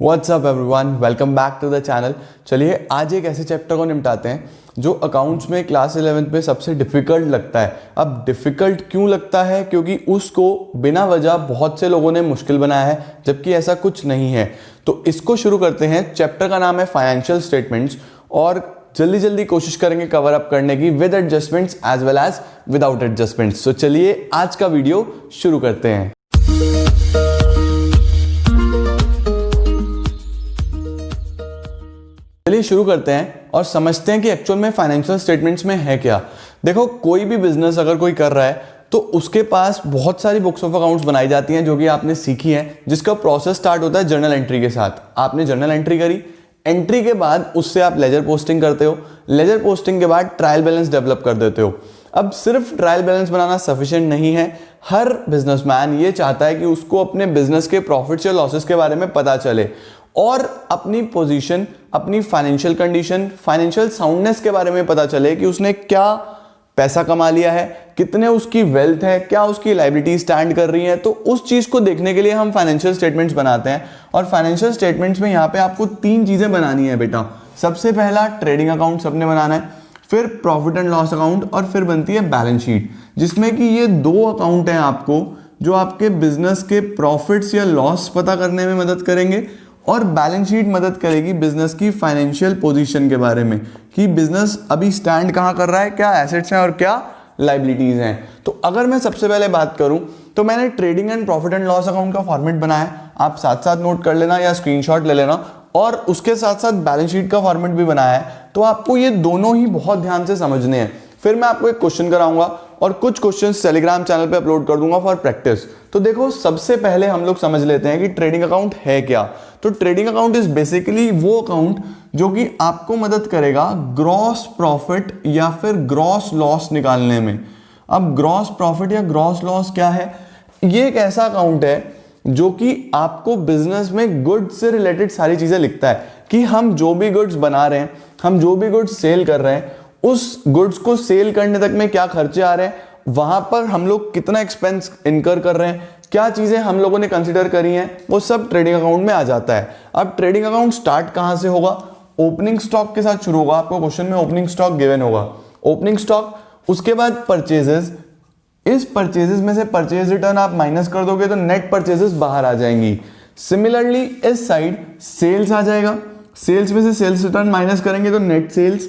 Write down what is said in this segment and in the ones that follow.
What's up everyone, welcome back to the channel. चलिए आज एक ऐसे चैप्टर को निपटाते हैं जो अकाउंट्स में क्लास 11th में सबसे डिफ़िकल्ट लगता है। अब डिफ़िकल्ट क्यों लगता है? क्योंकि उसको बिना वजह बहुत से लोगों ने मुश्किल बनाया है, जबकि ऐसा कुछ नहीं है। तो इसको शुरू करते हैं। चैप्टर का नाम है फाइनेंशियल स्टेटमेंट्स और जल्दी जल्दी कोशिश करेंगे कवर अप करने की with adjustments as well as without adjustments. तो चलिए आज का वीडियो शुरू करते हैं। चलिए शुरू करते हैं और समझते हैं कि एक्चुअल में फाइनेंशियल स्टेटमेंट्स में है क्या। देखो, कोई भी बिजनेस अगर कोई कर रहा है तो उसके पास बहुत सारी बुक्स ऑफ अकाउंट्स बनाई जाती हैं जो कि आपने सीखी है, जिसका प्रोसेस स्टार्ट होता है जर्नल एंट्री के साथ। आपने जर्नल एंट्री करी, एंट्री के बाद उससे आप लेजर पोस्टिंग करते हो, लेजर पोस्टिंग के बाद ट्रायल बैलेंस डेवलप कर देते हो। अब सिर्फ ट्रायल बैलेंस बनाना सफिशिएंट नहीं है। हर बिजनेसमैन ये चाहता है कि उसको अपने बिजनेस के प्रॉफिट्स या लॉसेस के बारे में पता चले और अपनी पोजीशन, अपनी फाइनेंशियल कंडीशन, फाइनेंशियल साउंडनेस के बारे में पता चले कि उसने क्या पैसा कमा लिया है, कितने उसकी वेल्थ है, क्या उसकी लायबिलिटी स्टैंड कर रही है। तो उस चीज को देखने के लिए हम फाइनेंशियल स्टेटमेंट्स बनाते हैं। और फाइनेंशियल स्टेटमेंट्स में यहाँ पे आपको 3 चीजें बनानी है बेटा। सबसे पहला ट्रेडिंग अकाउंट सबने बनाना है, फिर प्रॉफिट एंड लॉस अकाउंट और फिर बनती है बैलेंस शीट, जिसमें कि ये 2 अकाउंट हैं आपको जो आपके बिजनेस के प्रॉफिट्स या लॉस पता करने में मदद करेंगे और बैलेंस शीट मदद करेगी बिजनेस की फाइनेंशियल पोजीशन के बारे में कि बिजनेस अभी स्टैंड कहाँ कर रहा है, क्या एसेट्स हैं और क्या लायबिलिटीज हैं। तो अगर मैं सबसे पहले बात करूं तो मैंने trading and profit and loss account का फॉर्मेट बनाया है। आप साथ साथ नोट कर लेना या स्क्रीनशॉट ले लेना, और उसके साथ साथ बैलेंस शीट का फॉर्मेट भी बनाया है। तो आपको ये दोनों ही बहुत ध्यान से समझने हैं। फिर मैं आपको एक क्वेश्चन कराऊंगा और कुछ क्वेश्चंस टेलीग्राम चैनल पे अपलोड कर दूंगा फॉर प्रैक्टिस। तो देखो, सबसे पहले हम लोग समझ लेते हैं कि ट्रेडिंग अकाउंट है क्या। तो ट्रेडिंग अकाउंट इज बेसिकली वो अकाउंट जो कि आपको मदद करेगा ग्रॉस प्रॉफिट या फिर ग्रॉस लॉस निकालने में। अब ग्रॉस प्रॉफिट या ग्रॉस लॉस क्या है? ये एक ऐसा अकाउंट है जो कि आपको बिजनेस में गुड्स से रिलेटेड सारी चीजें लिखता है कि हम जो भी गुड्स बना रहे हैं, हम जो भी गुड्स सेल कर रहे हैं, उस गुड्स को सेल करने तक में क्या खर्चे आ रहे हैं, वहां पर हम लोग कितना एक्सपेंस इनकर कर रहे हैं, क्या चीजें हम लोगों ने कंसीडर करी हैं, वो सब ट्रेडिंग अकाउंट में आ जाता है। अब ट्रेडिंग अकाउंट स्टार्ट कहां से होगा? ओपनिंग स्टॉक के साथ शुरू होगा। आपको क्वेश्चन में ओपनिंग स्टॉक गिवन होगा। ओपनिंग स्टॉक, उसके बाद परचेजेस। इस परचेजेस में से परचेज रिटर्न आप माइनस कर दोगे तो नेट परचेजेस बाहर आ जाएंगी। सिमिलरली इस साइड सेल्स आ जाएगा। सेल्स में से सेल्स रिटर्न माइनस करेंगे तो नेट सेल्स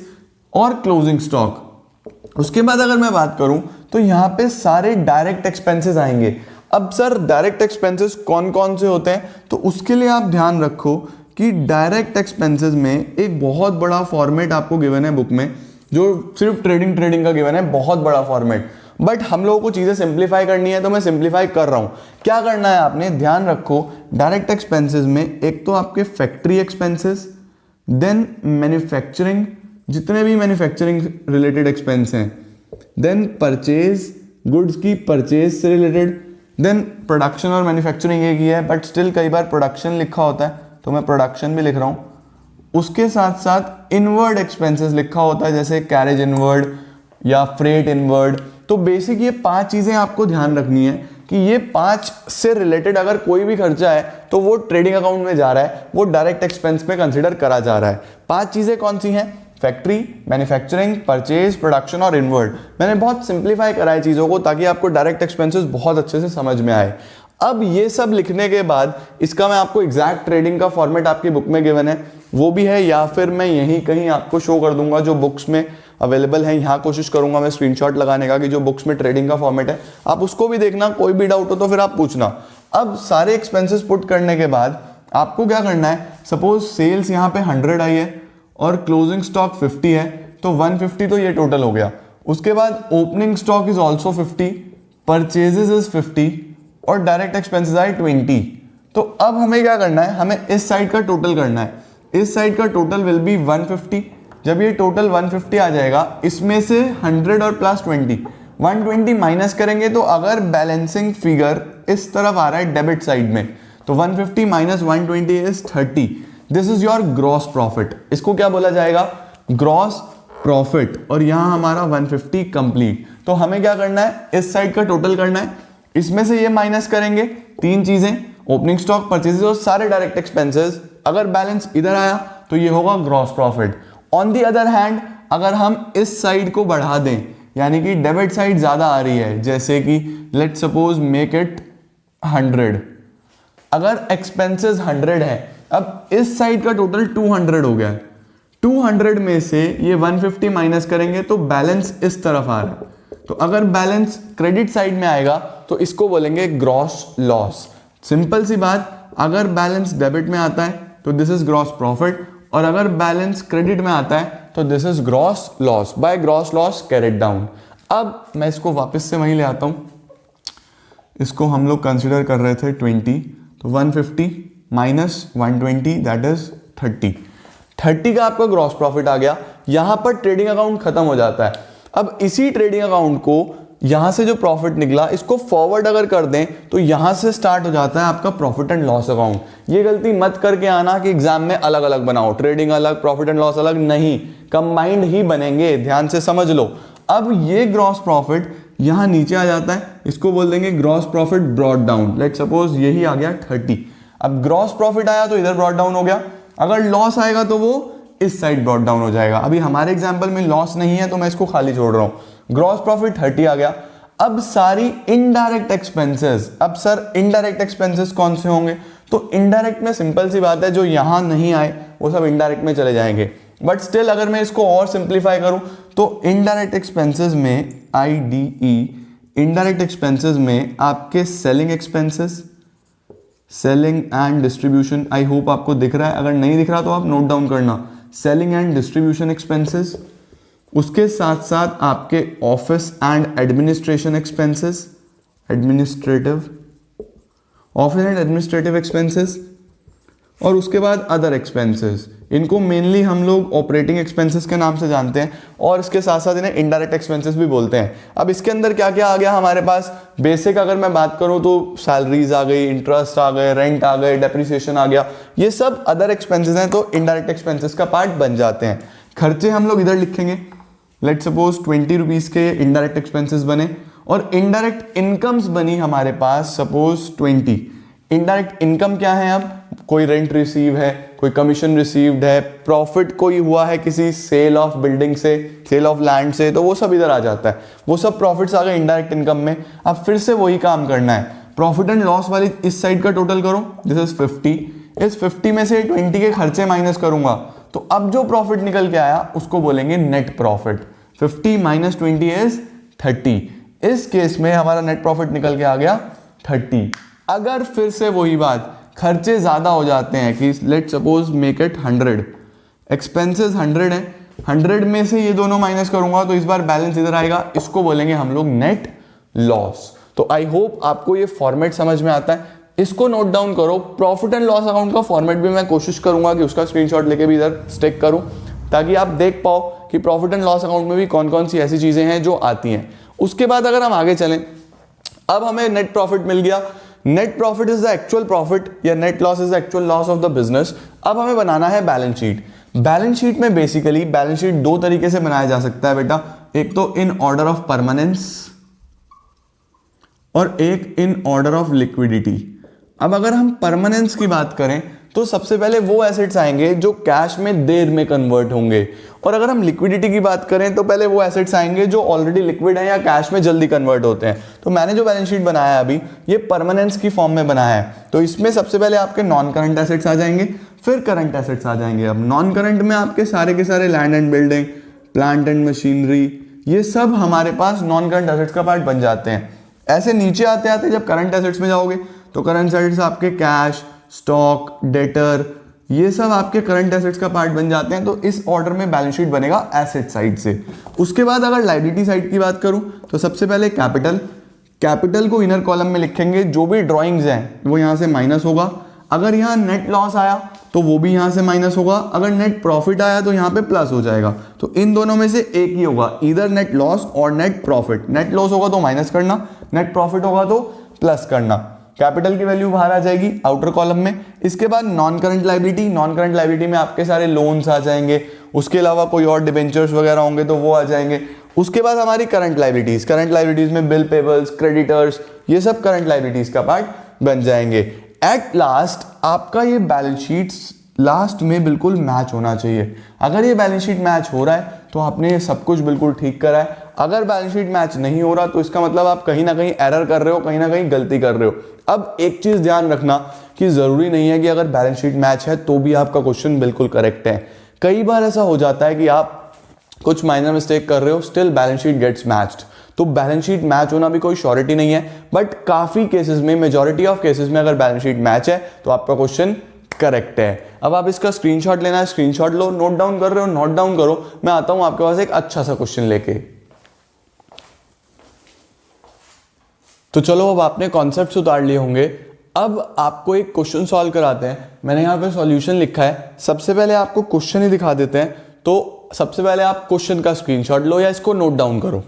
और क्लोजिंग स्टॉक। उसके बाद अगर मैं बात करूं तो यहां पे सारे डायरेक्ट एक्सपेंसेस आएंगे। अब सर डायरेक्ट एक्सपेंसेस कौन कौन से होते हैं? तो उसके लिए आप ध्यान रखो कि डायरेक्ट एक्सपेंसेस में एक बहुत बड़ा फॉर्मेट आपको गिवन है बुक में, जो सिर्फ ट्रेडिंग का गिवन है, बहुत बड़ा फॉर्मेट। बट हम लोगों को चीजें सिंप्लीफाई करनी है तो मैं सिंप्लीफाई कर रहा हूं। क्या करना है आपने? ध्यान रखो, डायरेक्ट एक्सपेंसेस में एक तो आपके फैक्ट्री एक्सपेंसेस, देन मैन्युफैक्चरिंग, जितने भी मैन्युफैक्चरिंग रिलेटेड एक्सपेंस हैं, देन परचेज, गुड्स की परचेज से रिलेटेड, देन प्रोडक्शन और मैन्युफैक्चरिंग एक ही है बट स्टिल कई बार प्रोडक्शन लिखा होता है तो मैं प्रोडक्शन भी लिख रहा हूं। उसके साथ साथ इनवर्ड एक्सपेंसेस लिखा होता है, जैसे कैरेज इनवर्ड या फ्रेट इनवर्ड। तो बेसिक ये 5 चीजें आपको ध्यान रखनी है कि ये 5 से रिलेटेड अगर कोई भी खर्चा है तो वो ट्रेडिंग अकाउंट में जा रहा है, वो डायरेक्ट एक्सपेंस में कंसिडर करा जा रहा है। 5 चीजें कौन सी हैं? फैक्ट्री, मैन्युफैक्चरिंग, परचेज, प्रोडक्शन और इनवर्ड। मैंने बहुत सिंप्लीफाई करा है चीजों को ताकि आपको डायरेक्ट एक्सपेंसेस बहुत अच्छे से समझ में आए। अब ये सब लिखने के बाद इसका मैं आपको एग्जैक्ट ट्रेडिंग का फॉर्मेट आपकी बुक में गिवन है, वो भी है, या फिर मैं यहीं कहीं आपको शो कर दूंगा जो बुक्स में अवेलेबल है। यहाँ कोशिश करूंगा मैं स्क्रीनशॉट लगाने का कि जो बुक्स में ट्रेडिंग का फॉर्मेट है आप उसको भी देखना। कोई भी डाउट हो तो फिर आप पूछना। अब सारे एक्सपेंसेस पुट करने के बाद आपको क्या करना है? सपोज सेल्स यहाँ पे 100 आई है और क्लोजिंग स्टॉक 50 है, तो 150 तो ये टोटल हो गया। उसके बाद opening stock is also 50, purchases is 50 और डायरेक्ट एक्सपेंसेस आए 20। तो अब हमें क्या करना है? हमें इस साइड का टोटल करना है। इस साइड का टोटल विल बी 150। जब ये टोटल 150 आ जाएगा, इसमें से 100 और प्लस 20, 120 माइनस करेंगे तो अगर बैलेंसिंग फिगर इस तरफ आ रहा है डेबिट साइड में, तो 150 minus 120 is 30। This is your gross profit. इसको क्या बोला जाएगा? Gross profit. और यहां हमारा 150 कंप्लीट। तो हमें क्या करना है? इस साइड का टोटल करना है, इसमें से ये माइनस करेंगे 3 चीजें, ओपनिंग स्टॉक, परचेजेस और सारे डायरेक्ट एक्सपेंसेस, अगर बैलेंस इधर आया तो ये होगा gross profit. On the other hand अगर हम इस साइड को बढ़ा दें, यानी कि डेबिट साइड ज्यादा आ रही है, जैसे कि लेट सपोज मेक इट 100, अगर एक्सपेंसेस 100 है, अब इस साइड का टोटल 200 हो गया, 200 में से ये 150 माइनस करेंगे तो बैलेंस इस तरफ आ रहा है। तो अगर बैलेंस क्रेडिट साइड में आएगा तो इसको बोलेंगे ग्रॉस लॉस। सिंपल सी बात, अगर बैलेंस डेबिट में आता है तो दिस इज ग्रॉस प्रॉफिट, और अगर बैलेंस क्रेडिट में आता है तो this is gross loss. By gross loss carried down. अब मैं इसको वापस से वहीं ले आता हूं, इसको हम लोग कंसिडर कर रहे थे 20, तो 150 माइनस 120 दैट इज 30 का आपका ग्रॉस प्रॉफिट आ गया। यहां पर ट्रेडिंग अकाउंट खत्म हो जाता है। अब इसी ट्रेडिंग अकाउंट को यहां से जो प्रॉफिट निकला इसको फॉरवर्ड अगर कर दें तो यहां से स्टार्ट हो जाता है आपका प्रॉफिट एंड लॉस अकाउंट। ये गलती मत करके आना कि एग्जाम में अलग अलग बनाओ, ट्रेडिंग अलग प्रॉफिट एंड लॉस अलग, नहीं, कंबाइंड ही बनेंगे, ध्यान से समझ लो। अब ये ग्रॉस प्रॉफिट यहां नीचे आ जाता है, इसको बोल देंगे gross profit brought down. Let suppose यही आ गया 30। अब ग्रॉस प्रॉफिट आया तो इधर ब्रॉट डाउन हो गया, अगर लॉस आएगा तो वो इस साइड ब्रॉट डाउन हो जाएगा। अभी हमारे एग्जांपल में लॉस नहीं है तो मैं इसको खाली छोड़ रहा हूं। ग्रॉस प्रॉफिट 30 आ गया। अब सारी इनडायरेक्ट एक्सपेंसेस, अब सर इनडायरेक्ट एक्सपेंसेस कौन से होंगे? तो इनडायरेक्ट में सिंपल सी बात है, जो यहां नहीं आए वो सब इनडायरेक्ट में चले जाएंगे। बट स्टिल अगर मैं इसको और सिंप्लीफाई करूं तो इनडायरेक्ट एक्सपेंसेस में IDE, इनडायरेक्ट एक्सपेंसेस में आपके selling expenses, selling and distribution, I hope आपको दिख रहा है, अगर नहीं दिख रहा तो आप नोट डाउन करना, सेलिंग एंड डिस्ट्रीब्यूशन एक्सपेंसेस, उसके साथ साथ आपके office and administration expenses, administrative, office and administrative expenses, और उसके बाद अदर एक्सपेंसेस। इनको मेनली हम लोग ऑपरेटिंग एक्सपेंसेस के नाम से जानते हैं, और इसके साथ साथ इन्हें इनडायरेक्ट एक्सपेंसेस भी बोलते हैं। अब इसके अंदर क्या क्या आ गया हमारे पास? बेसिक अगर मैं बात करूं तो सैलरीज आ गई, इंटरेस्ट आ गए, रेंट आ गए, डेप्रिसिएशन आ गया, ये सब अदर एक्सपेंसेस हैं, तो इनडायरेक्ट एक्सपेंसेस का पार्ट बन जाते हैं। खर्चे हम लोग इधर लिखेंगे, लेट सपोज 20 रुपीज के इनडायरेक्ट एक्सपेंसेस बने, और इनडायरेक्ट इनकम्स बनी हमारे पास सपोज 20। इनडायरेक्ट इनकम क्या है? अब कोई रेंट रिसीव है, कोई कमीशन रिसीव्ड है, प्रॉफिट कोई हुआ है किसी सेल ऑफ बिल्डिंग से, सेल ऑफ लैंड से, तो वो सब इधर आ जाता है, वो सब प्रॉफिट्स आ गए इनडायरेक्ट इनकम में। अब फिर से वही काम करना है, प्रॉफिट एंड लॉस वाली इस साइड का टोटल करो, दिस इज 50, इस 50 में से 20 के खर्चे माइनस करूंगा, तो अब जो प्रॉफिट निकल के आया उसको बोलेंगे नेट प्रॉफिट। 50 minus 20 is 30। इस केस में हमारा नेट प्रॉफिट निकल के आ गया 30। अगर फिर से वही बात, खर्चे ज्यादा हो जाते हैं कि let suppose make it 100, expenses 100 है, 100 में से ये दोनों माइनस करूंगा तो इस बार बैलेंस इधर आएगा, इसको बोलेंगे हम लोग नेट लॉस। तो आई होप आपको ये फॉर्मेट समझ में आता है, इसको नोट डाउन करो। प्रॉफिट एंड लॉस अकाउंट का फॉर्मेट भी मैं कोशिश करूंगा कि उसका स्क्रीनशॉट लेके भी इधर स्टिक करूं, ताकि आप देख पाओ कि प्रॉफिट एंड लॉस अकाउंट में भी कौन कौन सी ऐसी चीजें हैं जो आती हैं। उसके बाद अगर हम आगे चलें, अब हमें नेट प्रॉफिट मिल गया, net profit is the actual profit या net loss is the actual loss of the business. अब हमें बनाना है बैलेंस शीट। बैलेंस शीट में बेसिकली बैलेंस शीट दो तरीके से बनाया जा सकता है बेटा, एक तो इन ऑर्डर ऑफ परमानेंस और एक इन ऑर्डर ऑफ लिक्विडिटी। अब अगर हम परमानेंस की बात करें तो सबसे पहले वो एसेट्स आएंगे जो कैश में देर में कन्वर्ट होंगे, और अगर हम लिक्विडिटी की बात करें तो पहले वो एसेट्स आएंगे जो ऑलरेडी लिक्विड है या कैश में जल्दी कन्वर्ट होते हैं। तो मैंने जो बैलेंस शीट बनाया है अभी, ये परमानेंस की फॉर्म में बनाया है। तो इसमें सबसे पहले आपके नॉन करंट एसेट्स आ जाएंगे, फिर करंट एसेट्स आ जाएंगे। अब नॉन करंट में आपके सारे के सारे land and building, plant and machinery, ये सब हमारे पास नॉन करंट एसेट्स का पार्ट बन जाते हैं। ऐसे नीचे आते आते जब करंट एसेट्स में जाओगे तो करंट एसेट्स आपके कैश, स्टॉक, डेटर, ये सब आपके करंट एसेट्स का पार्ट बन जाते हैं। तो इस ऑर्डर में बैलेंस शीट बनेगा एसेट साइड से। उसके बाद अगर लायबिलिटी साइड की बात करूं तो सबसे पहले कैपिटल, कैपिटल को इनर कॉलम में लिखेंगे, जो भी ड्रॉइंग्स हैं वो यहां से माइनस होगा। अगर यहाँ नेट लॉस आया तो वो भी यहां से माइनस होगा, अगर नेट प्रॉफिट आया तो यहाँ पे प्लस हो जाएगा। तो इन दोनों में से एक ही होगा, इधर नेट लॉस और नेट प्रॉफिट। नेट लॉस होगा तो माइनस करना, नेट प्रॉफिट होगा तो प्लस करना। कैपिटल की वैल्यू बाहर आ जाएगी आउटर कॉलम में। इसके बाद non current liability, non current liability में आपके सारे लोन्स आ जाएंगे, उसके अलावा कोई और डिबेंचर्स वगैरह होंगे तो वो आ जाएंगे। उसके बाद हमारी करंट लायबिलिटीज, करंट लायबिलिटीज में बिल पेबल्स, क्रेडिटर्स, ये सब करंट लायबिलिटीज का पार्ट बन जाएंगे। एट लास्ट आपका ये बैलेंस शीट लास्ट में बिल्कुल मैच होना चाहिए। अगर ये बैलेंस शीट मैच हो रहा है तो आपने सब कुछ बिल्कुल ठीक करा है। अगर बैलेंस शीट मैच नहीं हो रहा तो इसका मतलब आप कहीं ना कहीं एरर कर रहे हो, कहीं ना कहीं गलती कर रहे हो। अब एक चीज ध्यान रखना कि जरूरी नहीं है कि अगर बैलेंस शीट मैच है तो भी आपका क्वेश्चन बिल्कुल करेक्ट है। कई बार ऐसा हो जाता है कि आप कुछ माइनर मिस्टेक कर रहे हो, still balance sheet gets matched. तो बैलेंस शीट मैच होना भी कोई श्योरिटी नहीं है, बट काफी केसेस में, मेजॉरिटी ऑफ केसेस में अगर बैलेंस शीट मैच है तो आपका क्वेश्चन करेक्ट है। अब आप इसका स्क्रीनशॉट लेना है, स्क्रीनशॉट लो। नोट डाउन कर रहे हो, नोट डाउन करो। मैं आता हूं आपके पास एक अच्छा सा क्वेश्चन लेके। तो चलो, अब आपने कॉन्सेप्ट्स उतार लिए होंगे, अब आपको एक क्वेश्चन सॉल्व कराते हैं। मैंने यहाँ पे सॉल्यूशन लिखा है। सबसे पहले आपको क्वेश्चन ही दिखा देते हैं। तो सबसे पहले आप क्वेश्चन का स्क्रीनशॉट लो या इसको नोट डाउन करो।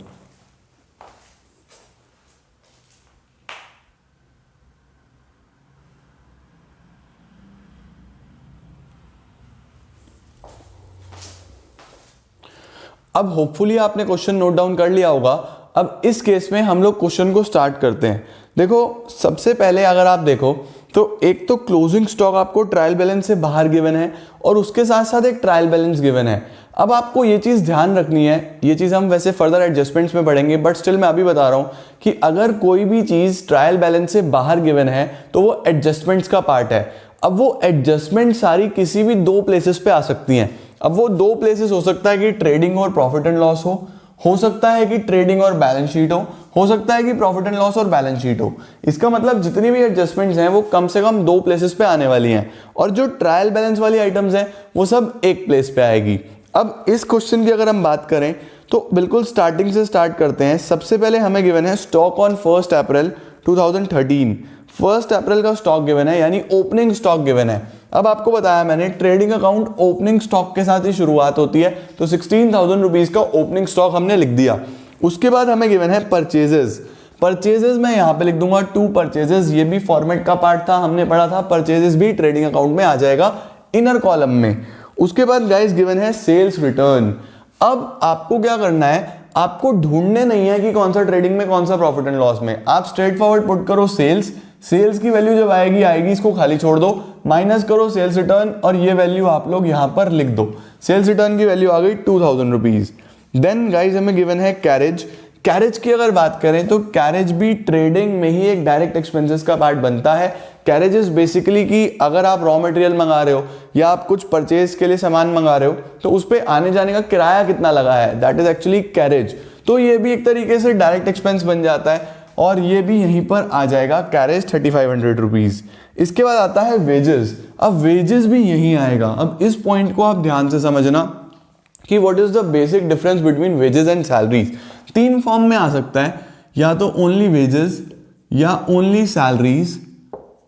अब होपफुली आपने क्वेश्चन नोट डाउन कर लिया होगा। अब इस केस में हम लोग क्वेश्चन को स्टार्ट करते हैं। देखो, सबसे पहले अगर आप देखो तो एक तो क्लोजिंग स्टॉक आपको ट्रायल बैलेंस से बाहर गिवन है और उसके साथ साथ एक ट्रायल बैलेंस गिवन है। अब आपको ये चीज ध्यान रखनी है, ये चीज हम वैसे फर्दर एडजस्टमेंट्स में पढ़ेंगे, बट स्टिल मैं अभी बता रहा हूं कि अगर कोई भी चीज ट्रायल बैलेंस से बाहर गिवन है तो वो एडजस्टमेंट्स का पार्ट है। अब वो एडजस्टमेंट सारी किसी भी दो प्लेसेस पे आ सकती हैं। अब वो दो प्लेसेस हो सकता है कि ट्रेडिंग और प्रॉफिट एंड लॉस हो सकता है कि ट्रेडिंग और बैलेंस शीट हो सकता है कि प्रॉफिट एंड लॉस और बैलेंस शीट हो। इसका मतलब जितनी भी एडजस्टमेंट्स हैं वो कम से कम दो प्लेसेस पे आने वाली हैं, और जो ट्रायल बैलेंस वाली आइटम्स हैं वो सब एक प्लेस पे आएगी। अब इस क्वेश्चन की अगर हम बात करें तो बिल्कुल स्टार्टिंग से स्टार्ट करते हैं। सबसे पहले हमें गिवन है स्टॉक ऑन 1 अप्रैल 2013। 1 अप्रैल का स्टॉक गिवन है, यानी ओपनिंग स्टॉक गिवन है। अब आपको बताया मैंने, ट्रेडिंग अकाउंट ओपनिंग स्टॉक के साथ ही शुरुआत होती है, तो 16,000 रुपीज का ओपनिंग स्टॉक हमने लिख दिया। उसके बाद हमें गिवन है परचेजेस। परचेजेस मैं यहाँ पे लिख दूंगा 2 परचेजेस। ये भी फॉर्मेट का पार्ट था, हमने पढ़ा था। परचेजेस भी ट्रेडिंग अकाउंट में आ जाएगा इनर कॉलम में। उसके बाद गाइस गिवन है सेल्स रिटर्न। अब आपको क्या करना है, आपको ढूंढने नहीं है कि कौन सा ट्रेडिंग में, कौन सा प्रॉफिट एंड लॉस में। आप स्ट्रेट फॉरवर्ड पुट करो सेल्स की वैल्यू जब आएगी इसको खाली छोड़ दो, माइनस करो सेल्स रिटर्न और ये वैल्यू आप लोग यहां पर लिख दो। सेल्स रिटर्न की वैल्यू आ गई 2,000 रुपीज। देन गाइज हमें गिवन है कैरेज की अगर बात करें तो कैरेज भी ट्रेडिंग में ही एक डायरेक्ट एक्सपेंसेस का पार्ट बनता है। कैरेजेस बेसिकली कि अगर आप रॉ मटेरियल मंगा रहे हो या आप कुछ परचेज के लिए सामान मंगा रहे हो तो उस पर आने जाने का किराया कितना लगा है, दैट इज एक्चुअली कैरेज। तो ये भी एक तरीके से डायरेक्ट एक्सपेंस बन जाता है और ये भी यहीं पर आ जाएगा कैरेज 3,500 रुपीज। इसके बाद आता है वेजेस। अब वेजेस भी यहीं आएगा। अब इस पॉइंट को आप ध्यान से समझना कि what is the basic difference between wages and salaries. 3 form में आ सकता है, या तो ओनली वेजेस या ओनली सैलरीज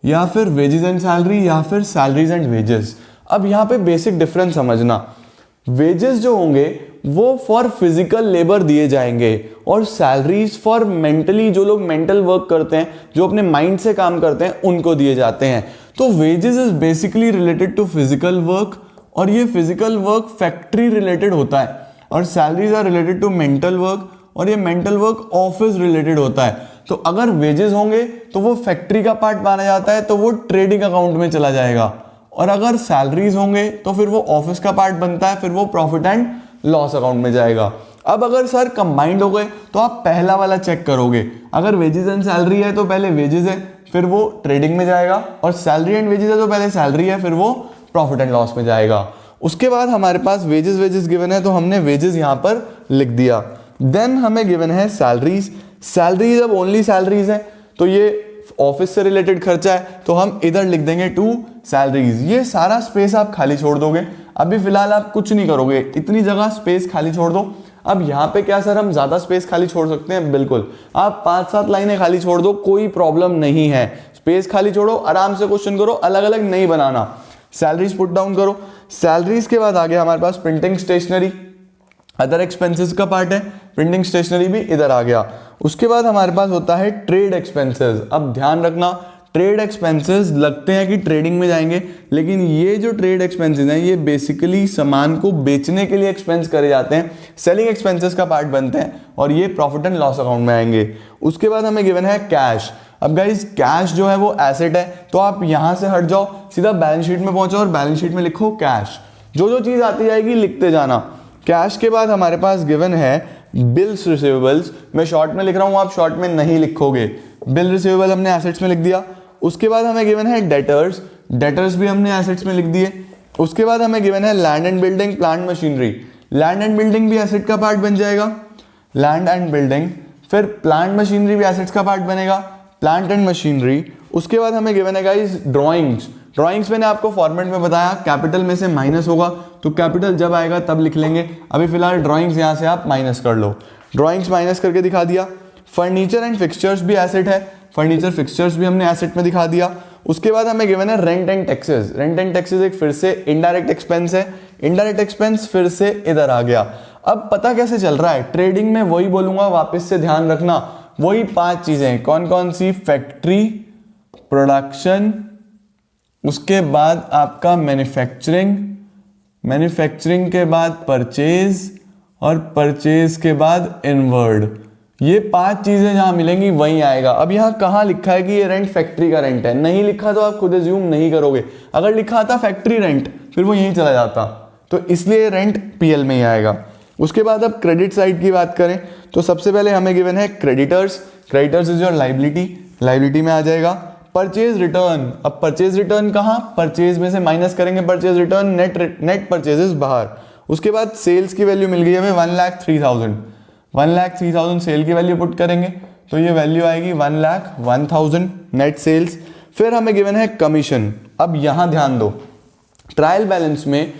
या फिर वेजेस एंड सैलरी या फिर सैलरीज एंड वेजेस। अब यहाँ पे बेसिक डिफरेंस समझना, वेजेस जो होंगे वो फॉर फिजिकल लेबर दिए जाएंगे और सैलरीज फॉर मेंटली, जो लोग मेंटल वर्क करते हैं, जो अपने माइंड से काम करते हैं, उनको दिए जाते हैं। तो wages is basically related to physical work और ये फिजिकल वर्क फैक्ट्री रिलेटेड होता है, और salaries are related to mental work और ये मेंटल वर्क ऑफिस रिलेटेड होता है। तो अगर वेजेस होंगे तो वो फैक्ट्री का पार्ट माना जाता है, तो वो ट्रेडिंग अकाउंट में चला जाएगा, और अगर सैलरीज होंगे तो फिर वो ऑफिस का पार्ट बनता है, फिर वो प्रॉफिट एंड लॉस अकाउंट में जाएगा। अब अगर सर कंबाइंड हो गए तो आप पहला वाला चेक करोगे, अगर वेजेस एंड सैलरी है तो पहले वेजेस है फिर वो ट्रेडिंग में जाएगा, और सैलरी एंड वेजेस है तो पहले सैलरी है फिर वो प्रॉफिट एंड लॉस में जाएगा। उसके बाद हमारे पास वेजेस गिवन है तो हमने वेजेस यहां पर लिख दिया। देन हमें गिवन है सैलरीज। सैलरीज अब ओनली सैलरीज है तो ये ऑफिस से रिलेटेड खर्चा है, तो हम इधर लिख देंगे 2 सैलरीज। ये सारा स्पेस आप खाली छोड़ दोगे। अभी फिलहाल आप कुछ नहीं करोगे, इतनी जगह स्पेस खाली छोड़ दो। अब यहाँ पे क्या सर हम ज्यादा स्पेस खाली छोड़ सकते हैं? बिल्कुल, आप 5-7 लाइनें खाली छोड़ दो, कोई प्रॉब्लम नहीं है। स्पेस खाली छोड़ो, आराम से क्वेश्चन करो, अलग अलग नहीं बनाना। सैलरीज पुट डाउन करो। सैलरीज के बाद आ गया हमारे पास प्रिंटिंग स्टेशनरी, अदर एक्सपेंसेस का पार्ट है, प्रिंटिंग स्टेशनरी भी इधर आ गया। उसके बाद हमारे पास होता है ट्रेड एक्सपेंसेस। अब ध्यान रखना, ट्रेड एक्सपेंसेस लगते हैं कि ट्रेडिंग में जाएंगे, लेकिन ये जो ट्रेड एक्सपेंसेस हैं ये बेसिकली सामान को बेचने के लिए एक्सपेंस करे जाते हैं, सेलिंग एक्सपेंसेस का पार्ट बनते हैं, और ये प्रॉफिट एंड लॉस अकाउंट में आएंगे। उसके बाद हमें गिवन है कैश। अब गाइस कैश जो है वो एसेट है, तो आप यहां से हट जाओ, सीधा बैलेंस शीट में पहुंचो और बैलेंस शीट में लिखो कैश। जो जो चीज आती जाएगी लिखते जाना। कैश के बाद हमारे पास गिवन है बिल्स रिसीवेबल्स। मैं शॉर्ट में लिख रहा हूं, आप शॉर्ट में नहीं लिखोगे। बिल रिसीवेबल हमने एसेट्स में लिख दिया। उसके बाद हमें गिवन है डेटर्स, डेटर्स भी हमने एसेट्स में लिख दिए। उसके बाद हमें गिवन है land and building, plant machinery. Land and building भी एसेट का पार्ट बन जाएगा, लैंड एंड बिल्डिंग। फिर प्लांट मशीनरी भी एसेट्स का पार्ट बनेगा, प्लांट एंड मशीनरी। उसके बाद हमें गिवन है गाइस ड्राइंग्स। ड्राइंग्स मैंने आपको फॉर्मेट में बताया, कैपिटल में से माइनस होगा, तो कैपिटल जब आएगा तब लिख लेंगे। अभी फिलहाल ड्राइंग्स यहां से आप माइनस कर लो। ड्राइंग्स माइनस करके दिखा दिया। फर्नीचर एंड फिक्सचर्स भी एसेट है, फर्नीचर फिक्सचर्स भी हमने एसेट में दिखा दिया। उसके बाद हमें गिवन है rent and taxes. Rent and taxes एक फिर से इनडायरेक्ट एक्सपेंस है, इनडायरेक्ट एक्सपेंस फिर से इधर आ गया। अब पता कैसे चल रहा है, ट्रेडिंग में वही बोलूंगा, वापस से ध्यान रखना, वही 5 चीजें। कौन कौन सी? फैक्ट्री, प्रोडक्शन, उसके बाद आपका मैन्युफैक्चरिंग, मैन्युफैक्चरिंग के बाद परचेज, और परचेज के बाद इनवर्ड। ये 5 चीजें जहां मिलेंगी वहीं आएगा। अब यहां कहां लिखा है कि ये रेंट फैक्ट्री का रेंट है, नहीं लिखा तो आप खुद एज्यूम नहीं करोगे। अगर लिखा था फैक्ट्री रेंट फिर वो यहीं चला जाता, तो इसलिए रेंट पीएल में ही आएगा। उसके बाद अब क्रेडिट साइड की बात करें तो सबसे पहले हमें गिवन है creditors. Creditors is your liability, liability में आ जाएगा। परचेज रिटर्न, अब परचेज रिटर्न कहां? परचेज में से माइनस करेंगे परचेज रिटर्न, नेट परचेजेस बाहर। उसके बाद सेल्स की वैल्यू मिल गई हमें 1,03,000, 1,03,000 सेल की वैल्यू पुट करेंगे तो ये वैल्यू आएगी 1,01,000 नेट सेल्स। फिर हमें गिवन है कमीशन। अब यहां ध्यान दो, ट्रायल बैलेंस में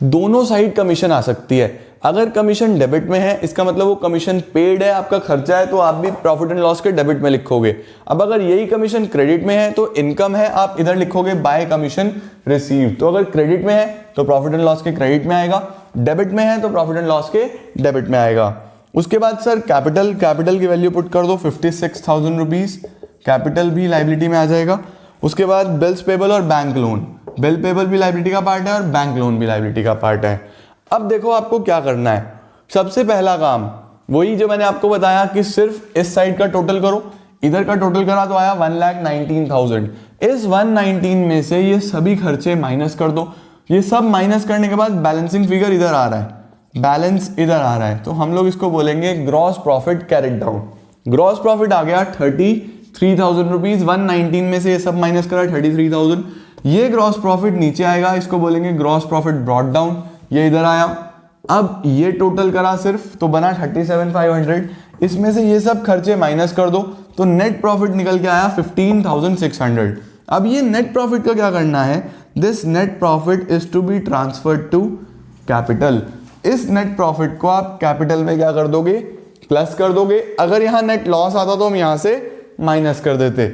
दोनों साइड कमीशन आ सकती है। अगर कमीशन डेबिट में है इसका मतलब वो कमीशन पेड है, आपका खर्चा है, तो आप भी प्रॉफिट एंड लॉस के डेबिट में लिखोगे। अब अगर यही कमीशन क्रेडिट में है तो इनकम है, आप इधर लिखोगे बाय कमीशन रिसीव। तो अगर क्रेडिट में है तो प्रॉफिट एंड लॉस के क्रेडिट में आएगा, डेबिट में है तो प्रॉफिट एंड लॉस के डेबिट में आएगा। उसके बाद सर कैपिटल, कैपिटल की वैल्यू पुट कर दो 56,000 रुपीज, कैपिटल भी लाइबिलिटी में आ जाएगा। उसके बाद बिल्स पेबल और बैंक लोन, बिल पेबल भी लाइबिलिटी का पार्ट है और बैंक लोन भी लाइबिलिटी का पार्ट है। अब देखो आपको क्या करना है। सबसे पहला काम वही जो मैंने आपको बताया कि सिर्फ इस साइड का टोटल करो, इधर का टोटल करा तो आया 1,19,000। इस 119 में से ये सभी खर्चे माइनस कर दो। ये सब माइनस करने के बाद बैलेंसिंग फिगर इधर आ रहा है, बैलेंस इधर आ रहा है, तो हम लोग इसको बोलेंगे gross profit carried down. Gross profit आ गया 33,000 रुपीज, 119 में से ये सब माइनस करा 33,000। ये ग्रॉस प्रॉफिट नीचे आएगा, इसको बोलेंगे ग्रॉस प्रॉफिट ब्रॉट डाउन, ये इधर आया। अब ये टोटल करा सिर्फ तो बना 37,500, इसमें से ये सब खर्चे माइनस कर दो तो नेट प्रॉफिट निकल के आया 15,600। अब ये नेट प्रॉफिट का क्या करना है? This net profit is to be transferred to capital. इस नेट प्रॉफिट को आप कैपिटल में क्या कर दोगे? प्लस कर दोगे। अगर यहां नेट लॉस आता तो हम यहां से माइनस कर देते।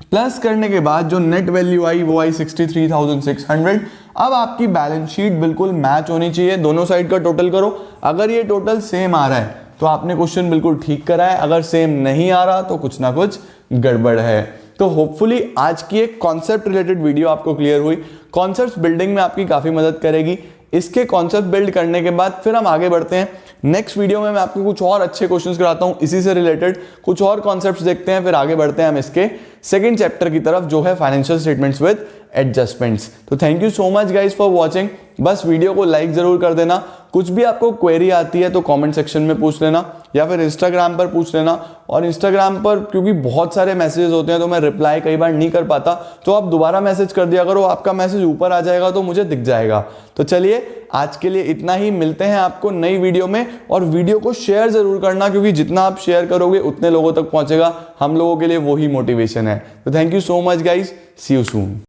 प्लस करने के बाद जो नेट वैल्यू आई वो आई 63,600। अब आपकी बैलेंस शीट बिल्कुल मैच होनी चाहिए, दोनों साइड का टोटल करो। अगर ये टोटल सेम आ रहा है तो आपने क्वेश्चन बिल्कुल ठीक करा है, अगर सेम नहीं आ रहा तो कुछ ना कुछ गड़बड़ है। तो होपफुली आज की एक कॉन्सेप्ट रिलेटेड वीडियो आपको क्लियर हुई। कॉन्सेप्ट बिल्डिंग में आपकी काफी मदद करेगी। इसके कॉन्सेप्ट बिल्ड करने के बाद फिर हम आगे बढ़ते हैं। नेक्स्ट वीडियो में मैं आपको कुछ और अच्छे क्वेश्चंस कराता हूं इसी से रिलेटेड, कुछ और कॉन्सेप्ट्स देखते हैं, फिर आगे बढ़ते हैं हम इसके सेकंड चैप्टर की तरफ जो है फाइनेंशियल स्टेटमेंट्स विद एडजस्टमेंट्स। तो thank you so much guys for watching. बस वीडियो को लाइक जरूर कर देना। कुछ भी आपको क्वेरी आती है तो कमेंट सेक्शन में पूछ लेना या फिर इंस्टाग्राम पर पूछ लेना। और इंस्टाग्राम पर क्योंकि बहुत सारे मैसेजेस होते हैं तो मैं रिप्लाई कई बार नहीं कर पाता, तो आप दोबारा मैसेज कर दिया करो, आपका मैसेज ऊपर आ जाएगा तो मुझे दिख जाएगा। तो चलिए आज के लिए इतना ही, मिलते हैं आपको नई वीडियो में। और वीडियो को शेयर जरूर करना क्योंकि जितना आप शेयर करोगे उतने लोगों तक पहुंचेगा, हम लोगों के लिए वही मोटिवेशन है। तो thank you so much guys, see you soon.